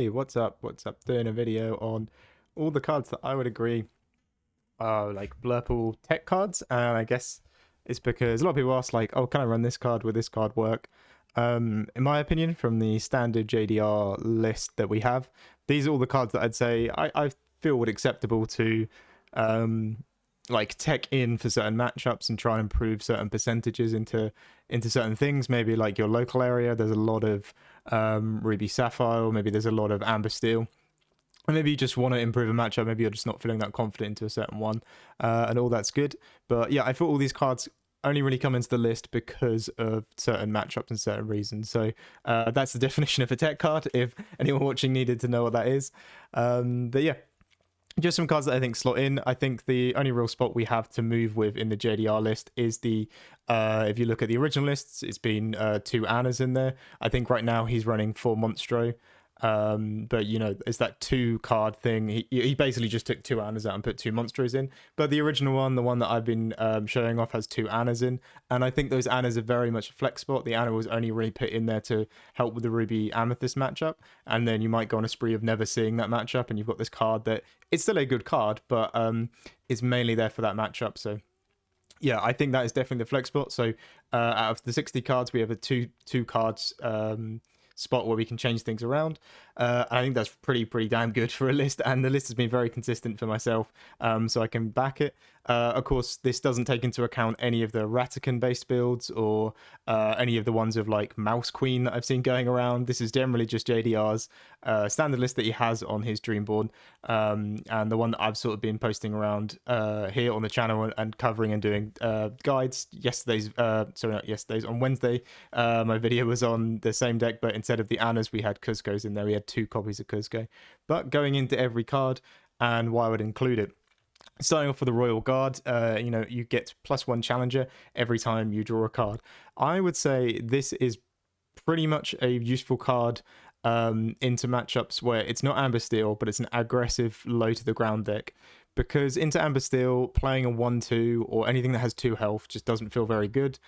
Hey, what's up? What's up? Doing a video on all the cards that I would agree are like Blurple tech cards, and I guess it's because a lot of people ask like, "Oh, can I run this card? Will this card work?" In my opinion, from the standard JDR list that we have, these are all the cards that I'd say I feel would acceptable to um like tech in for certain matchups and try and improve certain percentages into certain things. Maybe like your local area, there's a lot of Ruby Sapphire, or maybe there's a lot of Amber Steel. And maybe you just want to improve a matchup. Maybe you're just not feeling that confident into a certain one, and all that's good. But yeah, I thought all these cards only really come into the list because of certain matchups and certain reasons. So that's the definition of a tech card, if anyone watching needed to know what that is. But yeah, just some cards that I think slot in. I think the only real spot we have to move with in the JDR list is the, if you look at the original lists, it's been 2 Annas in there. I think right now he's running 4 Monstro. But you know, it's that 2 card thing. He basically just took 2 Annas out and put 2 Monstros in. But the original one, the one that I've been showing off, has 2 Annas in. And I think those Annas are very much a flex spot. The Anna was only really put in there to help with the Ruby Amethyst matchup. And then you might go on a spree of never seeing that matchup. And you've got this card that it's still a good card, but it's mainly there for that matchup. So yeah, I think that is definitely the flex spot. So out of the 60 cards, we have a two cards spot where we can change things around. I think that's pretty damn good for a list, and the list has been very consistent for myself, so I can back it. Of course, this doesn't take into account any of the Ratican based builds or any of the ones of like Mouse Queen that I've seen going around. This is generally just JDR's standard list that he has on his dream board, and the one that I've sort of been posting around here on the channel and covering and doing guides. On Wednesday, my video was on the same deck, but instead of the Annas, we had Kuzcos in there. We had 2 copies of Kuzco. But going into every card and why I would include it. Starting off with the Royal Guard, you get +1 challenger every time you draw a card. I would say this is pretty much a useful card into matchups where it's not Amber Steel, but it's an aggressive low to the ground deck. Because into Amber Steel, playing a 1-2 or anything that has 2 health just doesn't feel very good.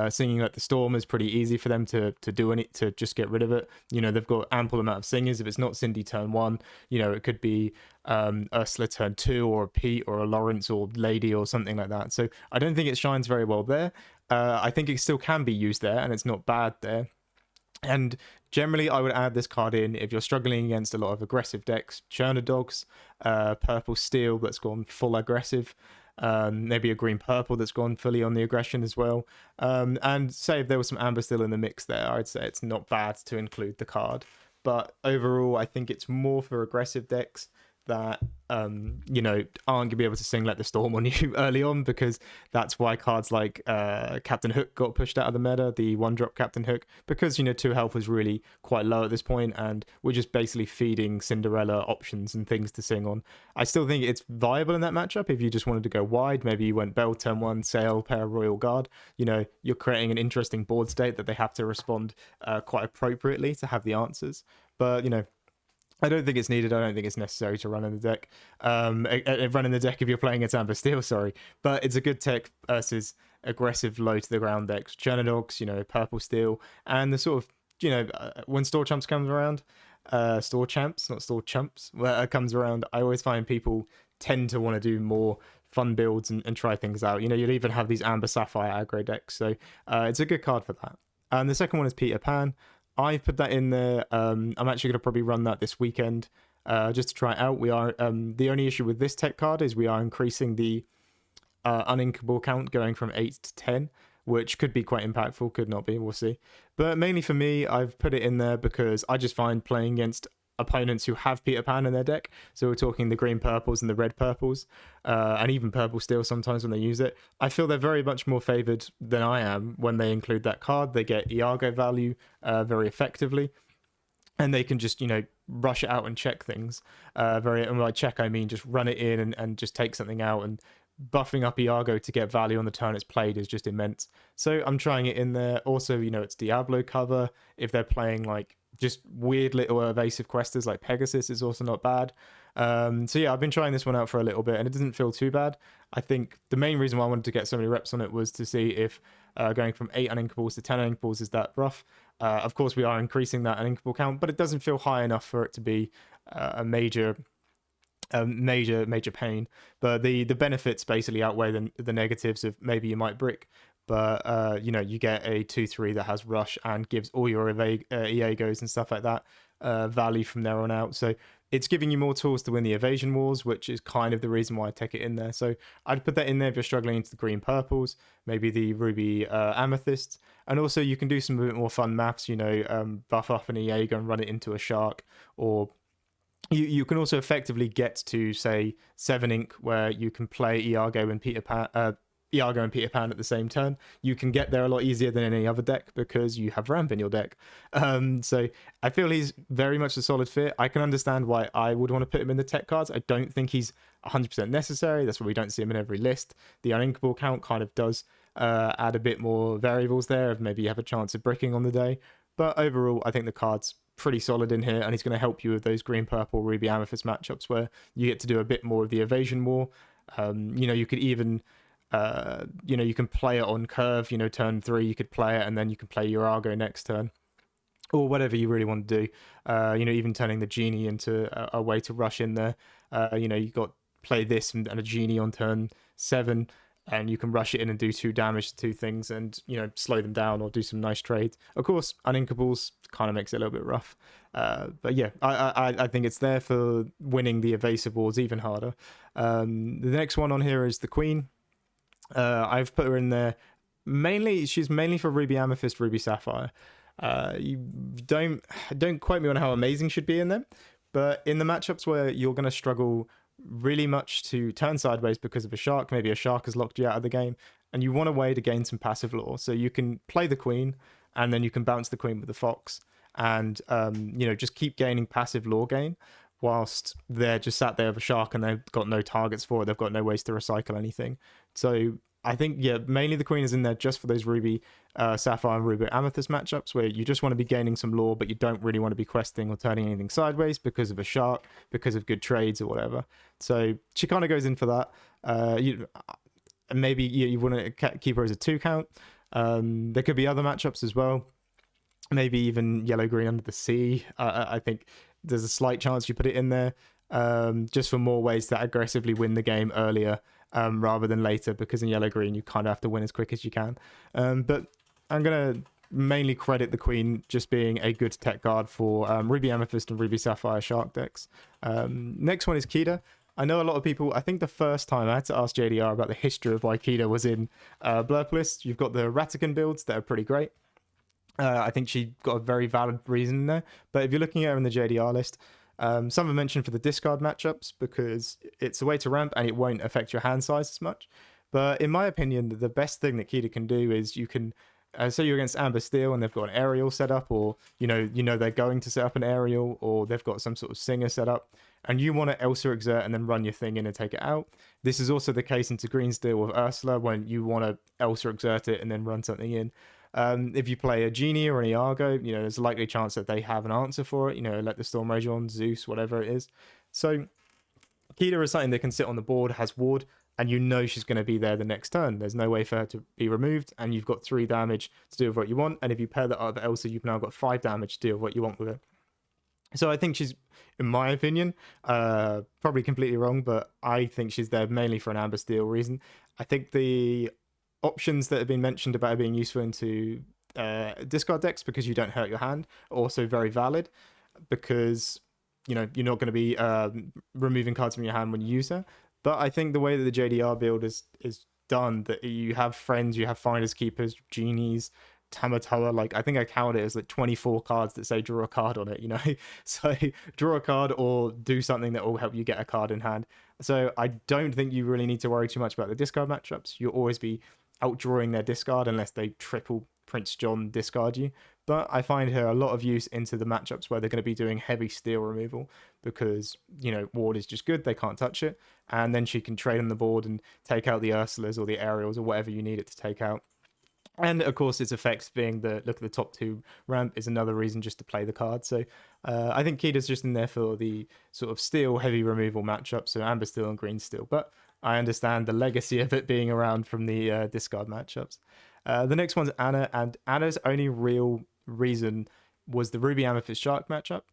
Singing like the Storm is pretty easy for them to just get rid of it. You know, they've got ample amount of singers. If it's not Cindy turn 1, you know, it could be Ursula turn 2 or a Pete or a Lawrence or Lady or something like that. So I don't think it shines very well there. I think it still can be used there, and it's not bad there. And generally, I would add this card in if you're struggling against a lot of aggressive decks. Churner Dogs, Purple Steel that's gone full aggressive, maybe a Green Purple that's gone fully on the aggression as well. And say if there was some Amber Steel in the mix there, I'd say it's not bad to include the card. But overall, I think it's more for aggressive decks that aren't gonna be able to sing Let the Storm on you early on, because that's why cards like Captain Hook got pushed out of the meta, the 1-drop Captain Hook, because 2 health was really quite low at this point, and we're just basically feeding Cinderella options and things to sing on. I still think it's viable in that matchup if you just wanted to go wide. Maybe you went Bell turn 1, Sail, pair Royal Guard. You're creating an interesting board state that they have to respond quite appropriately to have the answers. But I don't think it's needed. I don't think it's necessary to run in the deck. Run in the deck if you're playing at Amber Steel, sorry. But it's a good tech versus aggressive low to the ground decks. Churner Dogs, Purple Steel, and the sort of, when Store Champs comes around, Store Champs, not Store Chumps, comes around, I always find people tend to want to do more fun builds and try things out. You'll even have these Amber Sapphire aggro decks. So it's a good card for that. And the second one is Peter Pan. I put that in there. I'm actually going to probably run that this weekend just to try it out. We are the only issue with this tech card is we are increasing the uninkable count, going from 8 to 10, which could be quite impactful, could not be, we'll see. But mainly for me, I've put it in there because I just find playing against opponents who have Peter Pan in their deck, so we're talking the green purples and the red purples, and even purple steel sometimes when they use it, I feel they're very much more favored than I am when they include that card. They get Iago value very effectively, and they can just rush it out and check things and by check I mean just run it in and just take something out, and buffing up Iago to get value on the turn it's played is just immense. So I'm trying it in there. Also, it's Diablo cover if they're playing like just weird little evasive questers like Pegasus is also not bad. So yeah, I've been trying this one out for a little bit and it doesn't feel too bad. I think the main reason why I wanted to get so many reps on it was to see if going from 8 uninkables to 10 uninkables is that rough. Of course, we are increasing that uninkable count, but it doesn't feel high enough for it to be a major pain. But the benefits basically outweigh the negatives of maybe you might brick, but you know, you get a 2/3 that has rush and gives all your Iegos and stuff like that value from there on out. So it's giving you more tools to win the evasion wars, which is kind of the reason why I take it in there. So I'd put that in there if you're struggling into the green purples, maybe the ruby amethysts. And also you can do some a bit more fun maths, you know, buff up an Iego and run it into a shark, or you can also effectively get to, say, 7 ink, where you can play Iago and Peter Pan at the same turn. You can get there a lot easier than any other deck because you have ramp in your deck. So I feel he's very much a solid fit. I can understand why I would want to put him in the tech cards. I don't think he's 100% necessary. That's why we don't see him in every list. The uninkable count kind of does add a bit more variables there, of maybe you have a chance of bricking on the day. But overall, I think the card's pretty solid in here, and he's going to help you with those green, purple, ruby, amethyst matchups where you get to do a bit more of the evasion war. You know, you could even, you know, you can play it on curve, you know, turn 3, you could play it, and then you can play your Argo next turn, or whatever you really want to do. You know, even turning the genie into a way to rush in there. You know, you got play this and a genie on turn 7, and you can rush it in and do 2 damage to 2 things and, you know, slow them down or do some nice trades. Of course, uninkables kind of makes it a little bit rough. But yeah, I think it's there for winning the evasive wars even harder. The next one on here is the Queen. I've put her in there she's mainly for ruby amethyst, ruby sapphire. You don't quote me on how amazing she'd be in them, but in the matchups where you're going to struggle really much to turn sideways because of a shark, maybe a shark has locked you out of the game, and you want a way to gain some passive lore, so you can play the Queen and then you can bounce the Queen with the fox, and you know, just keep gaining passive lore gain whilst they're just sat there with a shark and they've got no targets for it, they've got no ways to recycle anything. So I think, yeah, mainly the Queen is in there just for those ruby sapphire and ruby amethyst matchups where you just want to be gaining some lore, but you don't really want to be questing or turning anything sideways because of a shark, because of good trades or whatever. So she kind of goes in for that. Maybe you want to keep her as a 2 count. There could be other matchups as well. Maybe even yellow-green under the sea. I think there's a slight chance you put it in there just for more ways to aggressively win the game earlier rather than later, because in yellow-green you kind of have to win as quick as you can. But I'm going to mainly credit the Queen just being a good tech guard for ruby amethyst and ruby sapphire shark decks. Next one is Kida. I know a lot of people, I think the first time I had to ask JDR about the history of why Kida was in Blurple list. You've got the Ratican builds that are pretty great. I think she got a very valid reason there. But if you're looking at her in the JDR list, some have mentioned for the discard matchups because it's a way to ramp and it won't affect your hand size as much. But in my opinion, the best thing that Kida can do is you can say you're against Amber Steel and they've got an aerial set up, or you know they're going to set up an aerial, or they've got some sort of singer set up, and you want to Elsa exert and then run your thing in and take it out. This is also the case into Green Steel with Ursula when you want to Elsa exert it and then run something in. If you play a Genie or an Iago, you know, there's a likely chance that they have an answer for it, you know, let the Storm Rage on, Zeus, whatever it is. So Kida is something that can sit on the board, has ward, and you know she's going to be there the next turn. There's no way for her to be removed, and you've got 3 damage to do with what you want. And if you pair that up with Elsa, you've now got 5 damage to do with what you want with it. So I think she's, in my opinion, probably completely wrong, but I think she's there mainly for an Amber Steel reason. I think the options that have been mentioned about her being useful into discard decks because you don't hurt your hand are also very valid, because you know you're not going to be removing cards from your hand when you use her. But I think the way that the JDR build is done, that you have friends, you have finders keepers, genies, Tamatoa, like I think I counted it as like 24 cards that say draw a card on it, you know. So draw a card or do something that will help you get a card in hand. So I don't think you really need to worry too much about the discard matchups. You'll always be outdrawing their discard unless they triple Prince John discard you. But I find her a lot of use into the matchups where they're going to be doing heavy steel removal, because you know ward is just good, they can't touch it, and then she can trade on the board and take out the Ursulas or the Aerials or whatever you need it to take out. And of course, its effects being the look at the top 2 ramp is another reason just to play the card. So I think Kida's just in there for the sort of steel heavy removal matchup, so Amber Steel and Green Steel. But I understand the legacy of it being around from the discard matchups. The next one's Anna, and Anna's only real reason was the Ruby Amethyst Shark matchup.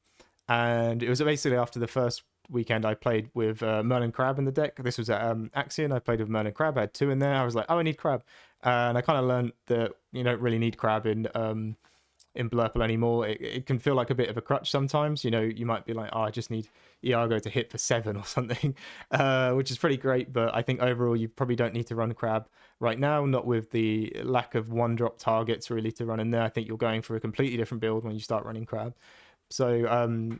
And it was basically after the first weekend I played with Merlin Crab in the deck. This was at Axion. I played with Merlin Crab. I had 2 in there. I was like, oh, I need Crab. And I kind of learned that you don't really need Crab in Blurple anymore. It can feel like a bit of a crutch sometimes. You might be like, oh, I just need Iago to hit for 7 or something, which is pretty great. But I think overall, you probably don't need to run Crab right now, not with the lack of 1-drop targets really to run in there. I think you're going for a completely different build when you start running Crab. So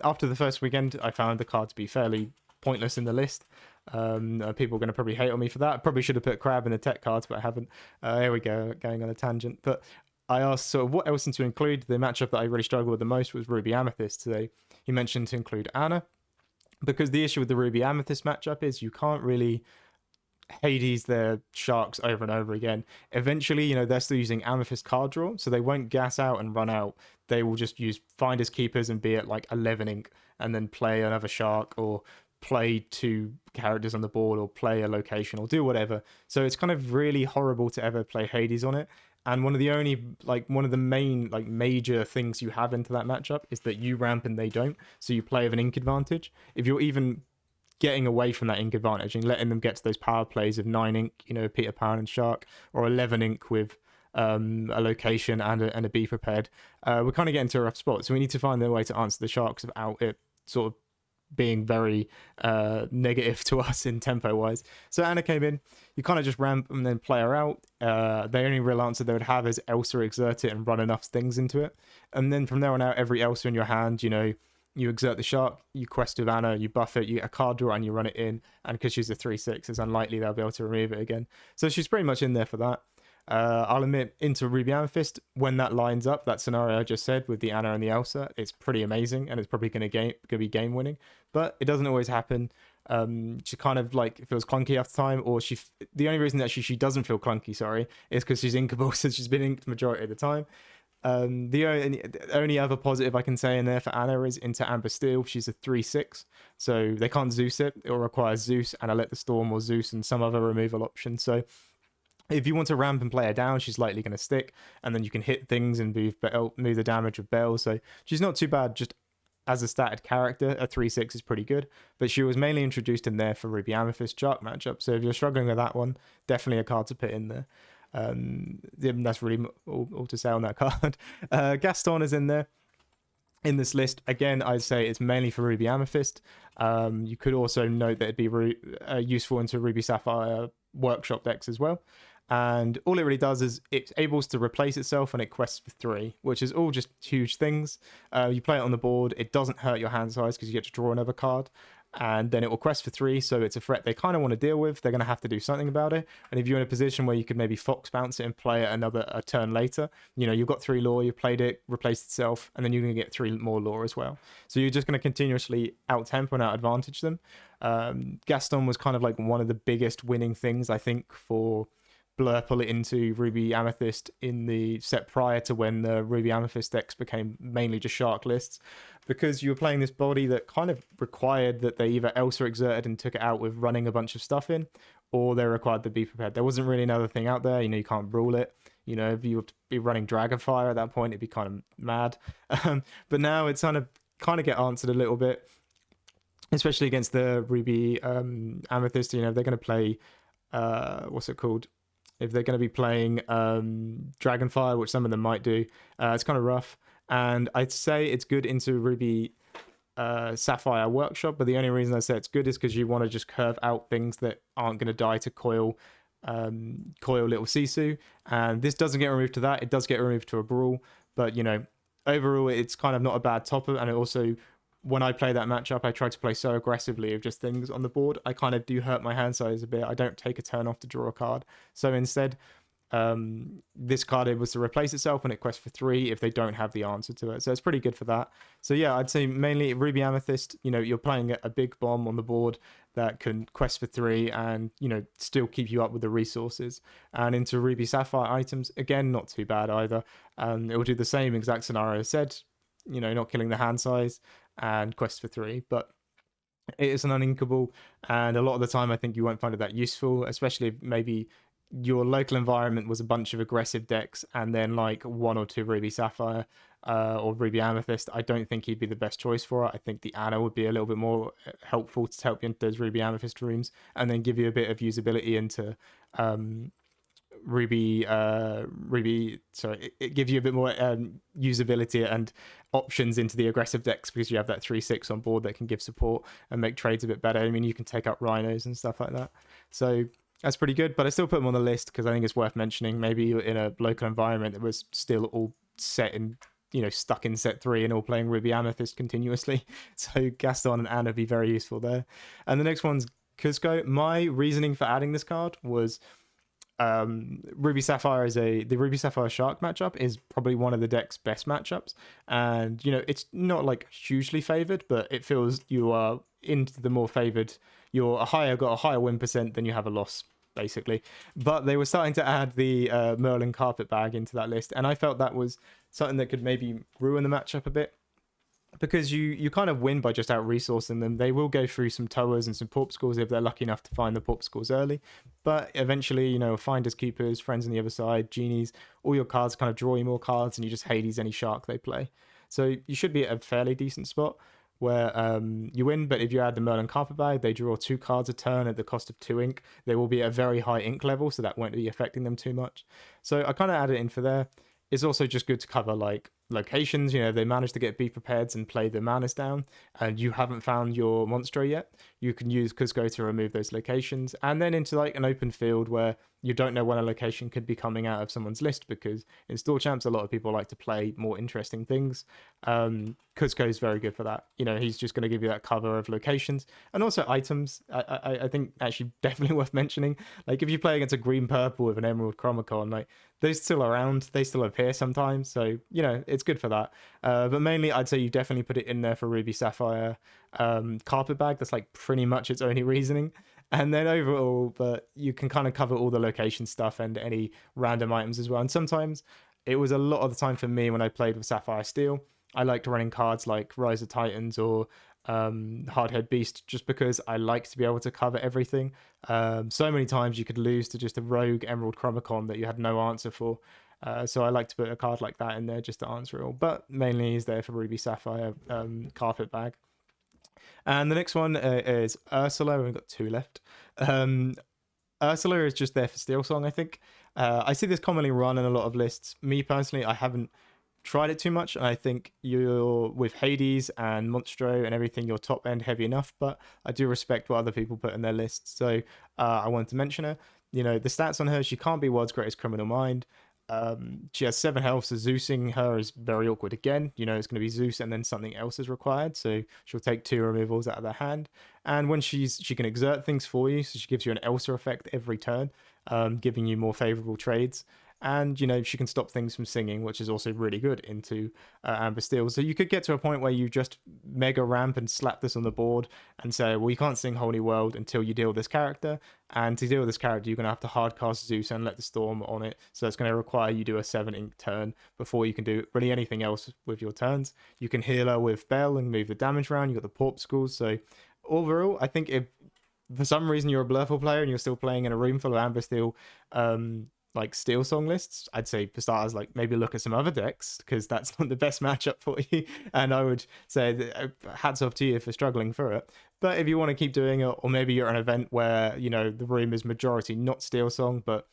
after the first weekend, I found the card to be fairly pointless in the list. People are going to probably hate on me for that. I probably should have put Crab in the tech cards, but I haven't. Here we go, going on a tangent. But I asked sort of what else to include. The matchup that I really struggled with the most was Ruby Amethyst today. He mentioned to include Anna, because the issue with the Ruby Amethyst matchup is you can't really Hades their sharks over and over again. Eventually, they're still using Amethyst card draw, so they won't gas out and run out. They will just use Finders Keepers and be at like 11 ink and then play another shark or play 2 characters on the board or play a location or do whatever. So it's kind of really horrible to ever play Hades on it. And one of the main major things you have into that matchup is that you ramp and they don't. So you play with an ink advantage. If you're even getting away from that ink advantage and letting them get to those power plays of 9 ink, Peter Pan and Shark, or 11 ink with a location and a be prepared, we're kind of getting to a rough spot. So we need to find a way to answer the Sharks without it sort of being very negative to us in tempo wise. So Anna came in, you kind of just ramp and then play her out. The only real answer they would have is Elsa exert it and run enough things into it, and then from there on out, every Elsa in your hand, you exert the shark, you quest with Anna, you buff it, you get a card draw and you run it in, and because she's a 3/6, it's unlikely they'll be able to remove it again. So she's pretty much in there for that. I'll admit, into Ruby Amethyst, when that lines up, that scenario I just said with the Anna and the Elsa, it's pretty amazing and it's probably going to be game winning, but it doesn't always happen. She kind of feels clunky after time, or the only reason that she doesn't feel clunky, is because she's inkable, so she's been inked majority of the time. The only other positive I can say in there for Anna is into Amber Steel. She's a 3/6, so they can't Zeus it. It'll require Zeus and Let the Storm or Zeus and some other removal option. So if you want to ramp and play her down, she's likely going to stick, and then you can hit things and move the damage with Bell. So she's not too bad just as a statted character. A 3/6 is pretty good, but she was mainly introduced in there for Ruby Amethyst Shark matchup. So if you're struggling with that one, definitely a card to put in there. That's really all to say on that card. Gaston is in there in this list. Again, I'd say it's mainly for Ruby Amethyst. You could also note that it'd be useful into Ruby Sapphire workshop decks as well. And all it really does is it's able to replace itself and it quests for 3, which is all just huge things. You play it on the board, it doesn't hurt your hand size because you get to draw another card, and then it will quest for 3, so it's a threat they kind of want to deal with. They're going to have to do something about it, and if you're in a position where you could maybe Fox bounce it and play it a turn later, you've got 3 lore, you played it, replaced itself, and then you're going to get 3 more lore as well. So you're just going to continuously out-tempo and out-advantage them. Gaston was kind of one of the biggest winning things, I think, for Blurple into Ruby Amethyst in the set prior to when the Ruby Amethyst decks became mainly just Shark lists, because you were playing this body that kind of required that they either Elsa exerted and took it out with running a bunch of stuff in, or they required to be prepared. There wasn't really another thing out there. You can't rule it. If you would be running Dragonfire at that point, it'd be kind of mad. But now it's kind of get answered a little bit, especially against the Ruby Amethyst. They're going to play what's it called? If they're going to be playing Dragonfire, which some of them might do, it's kind of rough. And I'd say it's good into Ruby Sapphire Workshop, but the only reason I say it's good is because you want to just curve out things that aren't going to die to Coil Little Sisu. And this doesn't get removed to that. It does get removed to a Brawl, but overall it's kind of not a bad topper. And it also, when I play that matchup, I try to play so aggressively of just things on the board. I kind of do hurt my hand size a bit. I don't take a turn off to draw a card. So instead, this card able to replace itself and it quests for 3 if they don't have the answer to it. So it's pretty good for that. So yeah, I'd say mainly Ruby Amethyst, you're playing a big bomb on the board that can quest for 3 and, still keep you up with the resources. And into Ruby Sapphire items, again, not too bad either. It will do the same exact scenario as said, not killing the hand size and quest for 3, but it is an uninkable, and a lot of the time I think you won't find it that useful, especially if maybe your local environment was a bunch of aggressive decks and then 1 or 2 Ruby Sapphire. or Ruby Amethyst, I don't think he'd be the best choice for it. I think the Anna would be a little bit more helpful to help you into those Ruby Amethyst rooms, and then give you a bit of usability into Ruby. Sorry, it gives you a bit more usability and options into the aggressive decks, because you have that 3/6 on board that can give support and make trades a bit better. I mean, you can take out rhinos and stuff like that, so that's pretty good. But I still put them on the list because I think it's worth mentioning. Maybe you're in a local environment that was still all set in, stuck in set 3 and all playing Ruby Amethyst continuously. So Gaston and Anna be very useful there. And the next one's Kuzco. My reasoning for adding this card was Ruby Sapphire the Ruby Sapphire Shark matchup is probably one of the deck's best matchups, and it's not like hugely favored, but it feels you are into the more favored. You're got a higher win percent than you have a loss, basically. But they were starting to add the Merlin Carpet Bag into that list, and I felt that was something that could maybe ruin the matchup a bit, because you kind of win by just out resourcing them. They will go through some towers and some porpsicles if they're lucky enough to find the porpsicles early, but eventually, finders, keepers, friends on the other side, genies, all your cards kind of draw you more cards, and you just Hades any shark they play. So you should be at a fairly decent spot where you win. But if you add the Merlin Carpet Bag, they draw 2 cards a turn at the cost of 2 ink. They will be at a very high ink level, so that won't be affecting them too much. So I kind of added it in for there. It's also just good to cover like locations. They managed to get Be Prepared and play the manas down, and you haven't found your monstro yet, you can use Kuzco to remove those locations, and then into like an open field where you don't know when a location could be coming out of someone's list, because in Store Champs a lot of people like to play more interesting things. Kuzco is very good for that. He's just going to give you that cover of locations and also items. I think actually definitely worth mentioning, like if you play against a green purple with an emerald chromacon, like those still around, they still appear sometimes, so it's good for that. But mainly I'd say you definitely put it in there for Ruby Sapphire Carpet Bag. That's like pretty much its only reasoning. And then overall, but you can kind of cover all the location stuff and any random items as well. And sometimes it was a lot of the time for me when I played with Sapphire Steel, I liked running cards like Rise of Titans or Hardhead Beast, just because I like to be able to cover everything. So many times you could lose to just a rogue Emerald Chromacon that you had no answer for. So I like to put a card like that in there just to answer it all. But mainly he's there for Ruby Sapphire Carpet Bag. And the next one is Ursula. We've got 2 left. Ursula is just there for Steel Song, I think. I see this commonly run in a lot of lists. Me personally, I haven't tried it too much. I think you're with Hades and Monstro and everything, you're top end heavy enough, but I do respect what other people put in their lists. So I wanted to mention her. The stats on her, she can't be World's Greatest Criminal Mind. She has 7 health, so Zeusing her is very awkward again. It's going to be Zeus and then something else is required, so she'll take 2 removals out of their hand. And when she can exert things for you, so she gives you an Elsa effect every turn, giving you more favorable trades. And she can stop things from singing, which is also really good into Amber Steel. So you could get to a point where you just mega ramp and slap this on the board and say, well, you can't sing Holy World until you deal with this character, and to deal with this character you're going to have to hardcast Zeus and let the storm on it, so it's going to require you do a 7 ink turn before you can do really anything else with your turns. You can heal her with Bell and move the damage around. You got the Porpsicles. So overall, I think if for some reason you're a Blurple player and you're still playing in a room full of Amber Steel like Steel Song lists, I'd say for starters, like maybe look at some other decks, because that's not the best matchup for you. And I would say that hats off to you for struggling through it. But if you want to keep doing it, or maybe you're at an event where the room is majority not Steel Song, but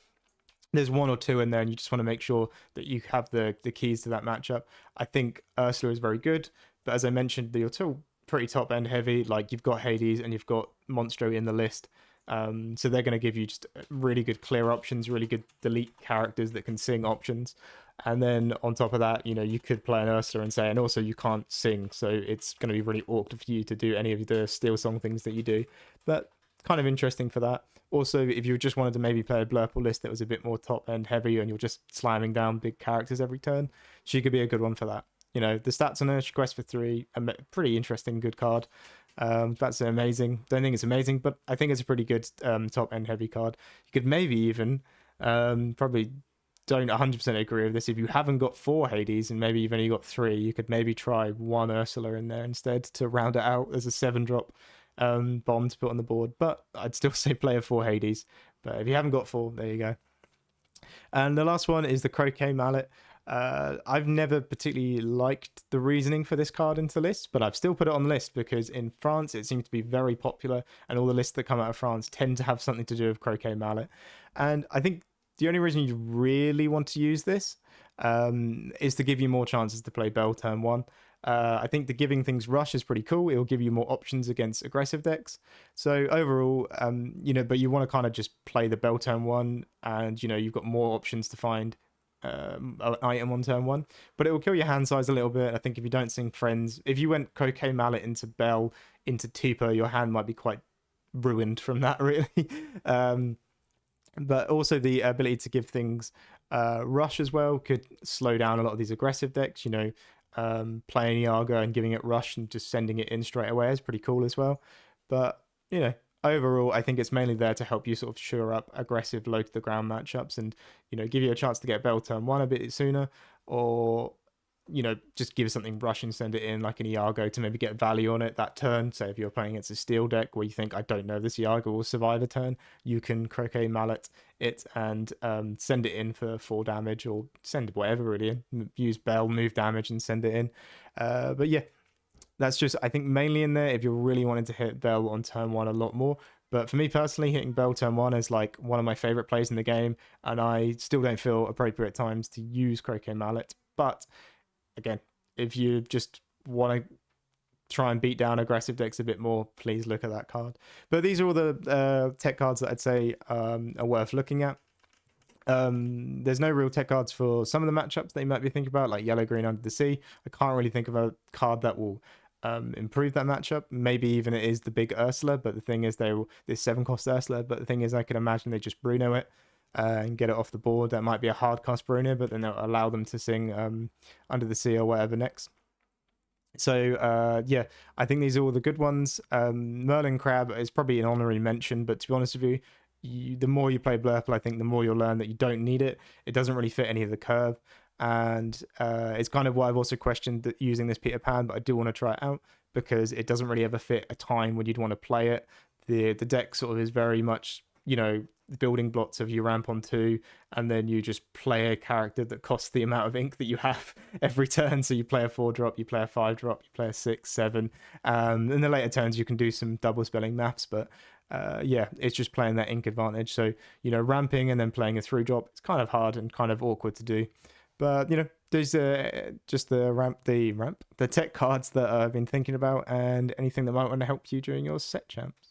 there's 1 or 2 in there and you just want to make sure that you have the keys to that matchup, I think Ursula is very good. But as I mentioned, you're still pretty top end heavy. Like you've got Hades and you've got Monstro in the list. So they're going to give you just really good clear options, really good delete characters that can sing options. And then on top of that, you could play an Ursula and say, and also you can't sing, so it's going to be really awkward for you to do any of the Steel Song things that you do. But kind of interesting for that. Also, if you just wanted to maybe play a Blurple list that was a bit more top end heavy and you're just slamming down big characters every turn, she could be a good one for that. The stats on her, she quests for 3, a pretty interesting, good card. That's amazing. Don't think it's amazing, but I think it's a pretty good top end heavy card. You could maybe even probably don't 100% agree with this. If you haven't got 4 Hades and maybe you've only got 3, you could maybe try 1 Ursula in there instead to round it out as a 7-drop bomb to put on the board. But I'd still say play a 4 Hades. But if you haven't got 4, there you go. And the last one is the Croquet Mallet. I've never particularly liked the reasoning for this card into the list, but I've still put it on the list because in France it seems to be very popular, and all the lists that come out of France tend to have something to do with Croquet Mallet. And I think the only reason you really want to use this is to give you more chances to play Bell turn one. I think the giving things rush is pretty cool. It'll give you more options against aggressive decks. So overall, but you want to kind of just play the Bell turn one, and you've got more options to find an item on turn one, but it will kill your hand size a little bit. I think if you don't sing friends, if you went Croquet Mallet into Bell into Tupa, your hand might be quite ruined from that, really. But also the ability to give things rush as well could slow down a lot of these aggressive decks. Playing Iago and giving it rush and just sending it in straight away is pretty cool as well. But overall, I think it's mainly there to help you sort of shore up aggressive low to the ground matchups and give you a chance to get Bell turn one a bit sooner, or just give something rush and send it in like an Iago to maybe get value on it that turn. So if you're playing against a steel deck where you think, I don't know, this Iago will survive a turn, you can Croquet Mallet it and send it in for 4 damage, or send whatever really in. Use Bell, move damage and send it in. But yeah, that's just, I think, mainly in there if you're really wanting to hit Bell on turn one a lot more. But for me personally, hitting Bell turn one is like one of my favorite plays in the game, and I still don't feel appropriate at times to use Croquet Mallet. But again, if you just want to try and beat down aggressive decks a bit more, please look at that card. But these are all the tech cards that I'd say are worth looking at. There's no real tech cards for some of the matchups that you might be thinking about, like yellow green under the sea. I can't really think of a card that will improve that matchup. Maybe even it is the big Ursula, but the thing is this 7-cost Ursula, but the thing is I can imagine they just Bruno it and get it off the board. That might be a hard cost Bruno, but then they'll allow them to sing Under the Sea or whatever next. So yeah, I think these are all the good ones. Merlin Crab is probably an honorary mention, but to be honest with you, the more you play Blurple, I think the more you'll learn that you don't need it. It doesn't really fit any of the curve, and it's kind of why I've also questioned using this Peter Pan, but I do want to try it out because it doesn't really ever fit a time when you'd want to play it. The deck sort of is very much, building blocks of you ramp on 2, and then you just play a character that costs the amount of ink that you have every turn. So you play a 4-drop, you play a 5-drop, you play a 6, 7. In the later turns you can do some double spelling maths, but yeah, it's just playing that ink advantage. So ramping and then playing a 3-drop, it's kind of hard and kind of awkward to do. But there's just the tech cards that I've been thinking about, and anything that might want to help you during your set champs.